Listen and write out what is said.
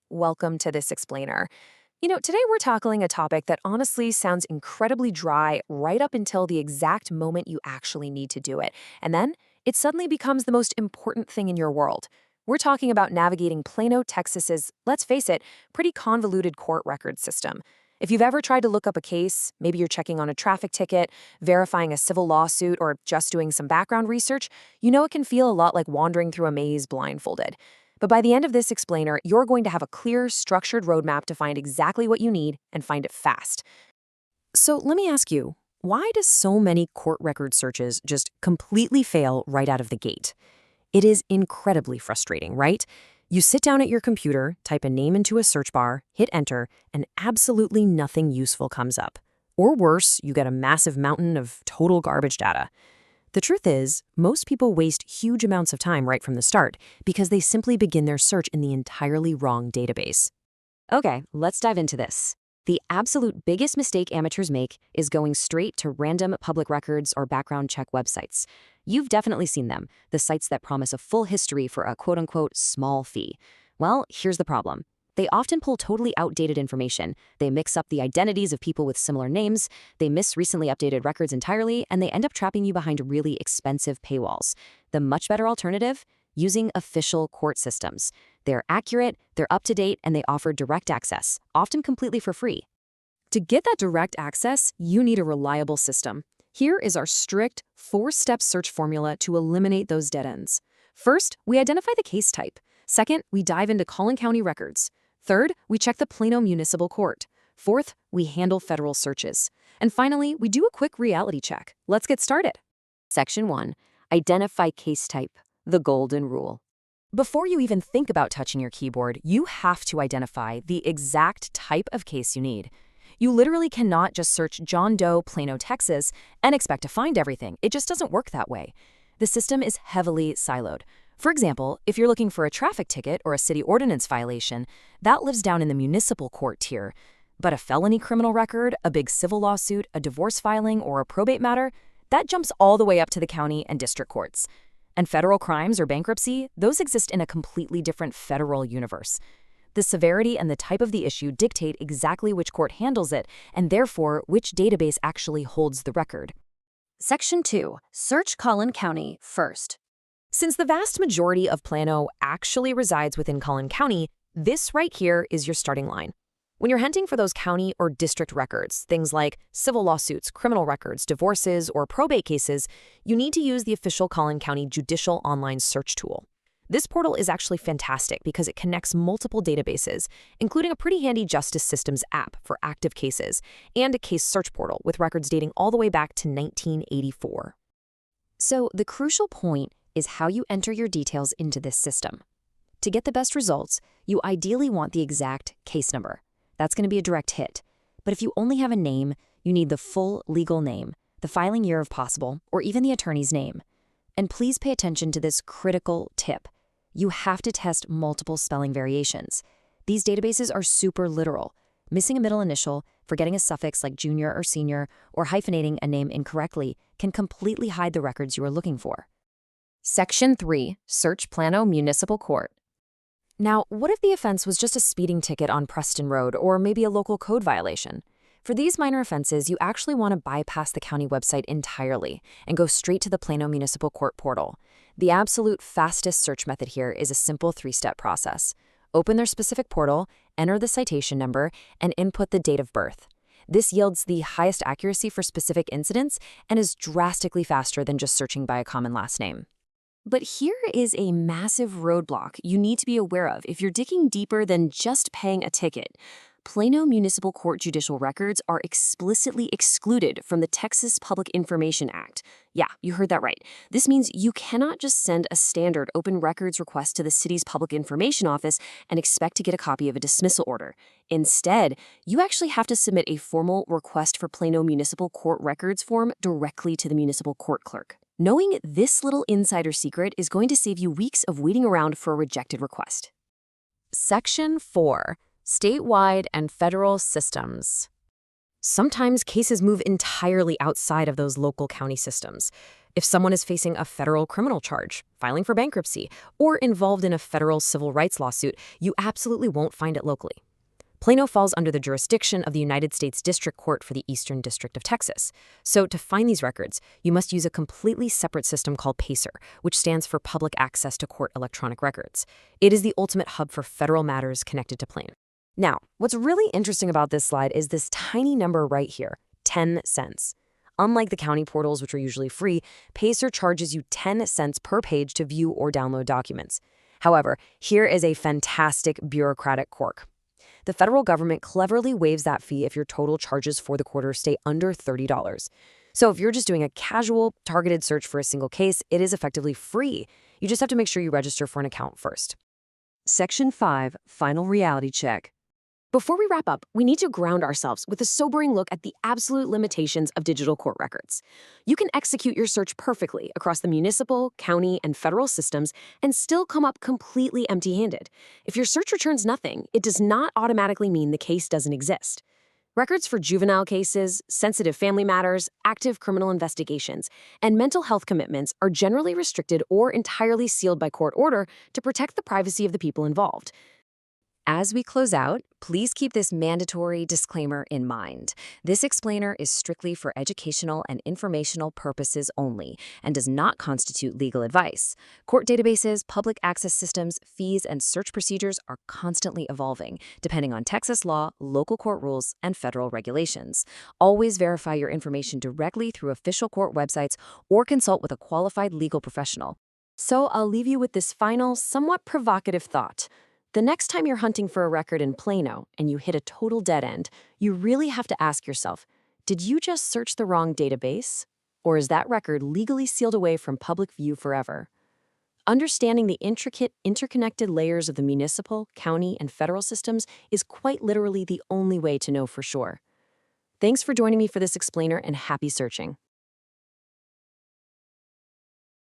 welcome to this explainer. Today we're tackling a topic that honestly sounds incredibly dry right up until the exact moment you actually need to do it. And then it suddenly becomes the most important thing in your world. We're talking about navigating Plano, Texas's, let's face it, pretty convoluted court record system. If you've ever tried to look up a case, maybe you're checking on a traffic ticket, verifying a civil lawsuit, or just doing some background research, you know it can feel a lot like wandering through a maze blindfolded. But by the end of this explainer, you're going to have a clear, structured roadmap to find exactly what you need and find it fast. So let me ask you, why do so many court record searches just completely fail right out of the gate? It is incredibly frustrating, right? You sit down at your computer, type a name into a search bar, hit enter, and absolutely nothing useful comes up. Or worse, you get a massive mountain of total garbage data. The truth is, most people waste huge amounts of time right from the start because they simply begin their search in the entirely wrong database. Okay, let's dive into this. The absolute biggest mistake amateurs make is going straight to random public records or background check websites. You've definitely seen them, the sites that promise a full history for a quote-unquote small fee. Well, here's the problem. They often pull totally outdated information. They mix up the identities of people with similar names, they miss recently updated records entirely, and they end up trapping you behind really expensive paywalls. The much better alternative? Using official court systems. They're accurate, they're up to date, and they offer direct access, often completely for free. To get that direct access, you need a reliable system. Here is our strict 4-step search formula to eliminate those dead ends. First, we identify the case type. Second, we dive into Collin County records. Third, we check the Plano Municipal Court. Fourth, we handle federal searches. And finally, we do a quick reality check. Let's get started. Section 1. Identify case type. The golden rule. Before you even think about touching your keyboard, you have to identify the exact type of case you need. You literally cannot just search John Doe, Plano, Texas, and expect to find everything. It just doesn't work that way. The system is heavily siloed. For example, if you're looking for a traffic ticket or a city ordinance violation, that lives down in the municipal court tier. But a felony criminal record, a big civil lawsuit, a divorce filing, or a probate matter, that jumps all the way up to the county and district courts. And federal crimes or bankruptcy, those exist in a completely different federal universe. The severity and the type of the issue dictate exactly which court handles it, and therefore which database actually holds the record. Section 2. Search Collin County first. Since the vast majority of Plano actually resides within Collin County, this right here is your starting line. When you're hunting for those county or district records, things like civil lawsuits, criminal records, divorces, or probate cases, you need to use the official Collin County Judicial online search tool. This portal is actually fantastic because it connects multiple databases, including a pretty handy justice systems app for active cases, and a case search portal with records dating all the way back to 1984. So the crucial point is how you enter your details into this system. To get the best results, you ideally want the exact case number. That's going to be a direct hit. But if you only have a name, you need the full legal name, the filing year if possible, or even the attorney's name. And please pay attention to this critical tip. You have to test multiple spelling variations. These databases are super literal. Missing a middle initial, forgetting a suffix like junior or senior, or hyphenating a name incorrectly can completely hide the records you are looking for. Section 3. Search Plano Municipal Court. Now, what if the offense was just a speeding ticket on Preston Road or maybe a local code violation? For these minor offenses, you actually want to bypass the county website entirely and go straight to the Plano Municipal Court portal. The absolute fastest search method here is a simple 3-step process. Open their specific portal, enter the citation number, and input the date of birth. This yields the highest accuracy for specific incidents and is drastically faster than just searching by a common last name. But here is a massive roadblock you need to be aware of if you're digging deeper than just paying a ticket. Plano Municipal Court judicial records are explicitly excluded from the Texas Public Information Act. Yeah, you heard that right. This means you cannot just send a standard open records request to the city's public information office and expect to get a copy of a dismissal order. Instead, you actually have to submit a formal request for Plano Municipal Court records form directly to the municipal court clerk. Knowing this little insider secret is going to save you weeks of waiting around for a rejected request. Section 4. Statewide and federal systems. Sometimes cases move entirely outside of those local county systems. If someone is facing a federal criminal charge, filing for bankruptcy, or involved in a federal civil rights lawsuit, you absolutely won't find it locally. Plano falls under the jurisdiction of the United States District Court for the Eastern District of Texas. So to find these records, you must use a completely separate system called PACER, which stands for Public Access to Court Electronic Records. It is the ultimate hub for federal matters connected to Plano. Now, what's really interesting about this slide is this tiny number right here, 10 cents. Unlike the county portals, which are usually free, PACER charges you 10 cents per page to view or download documents. However, here is a fantastic bureaucratic quirk. The federal government cleverly waives that fee if your total charges for the quarter stay under $30. So if you're just doing a casual, targeted search for a single case, it is effectively free. You just have to make sure you register for an account first. Section 5, Final Reality Check. Before we wrap up, we need to ground ourselves with a sobering look at the absolute limitations of digital court records. You can execute your search perfectly across the municipal, county, and federal systems and still come up completely empty-handed. If your search returns nothing, it does not automatically mean the case doesn't exist. Records for juvenile cases, sensitive family matters, active criminal investigations, and mental health commitments are generally restricted or entirely sealed by court order to protect the privacy of the people involved. As we close out, please keep this mandatory disclaimer in mind. This explainer is strictly for educational and informational purposes only and does not constitute legal advice. Court databases, public access systems, fees, and search procedures are constantly evolving, depending on Texas law, local court rules, and federal regulations. Always verify your information directly through official court websites or consult with a qualified legal professional. So I'll leave you with this final, somewhat provocative thought. The next time you're hunting for a record in Plano and you hit a total dead end, you really have to ask yourself, did you just search the wrong database? Or is that record legally sealed away from public view forever? Understanding the intricate, interconnected layers of the municipal, county, and federal systems is quite literally the only way to know for sure. Thanks for joining me for this explainer and happy searching.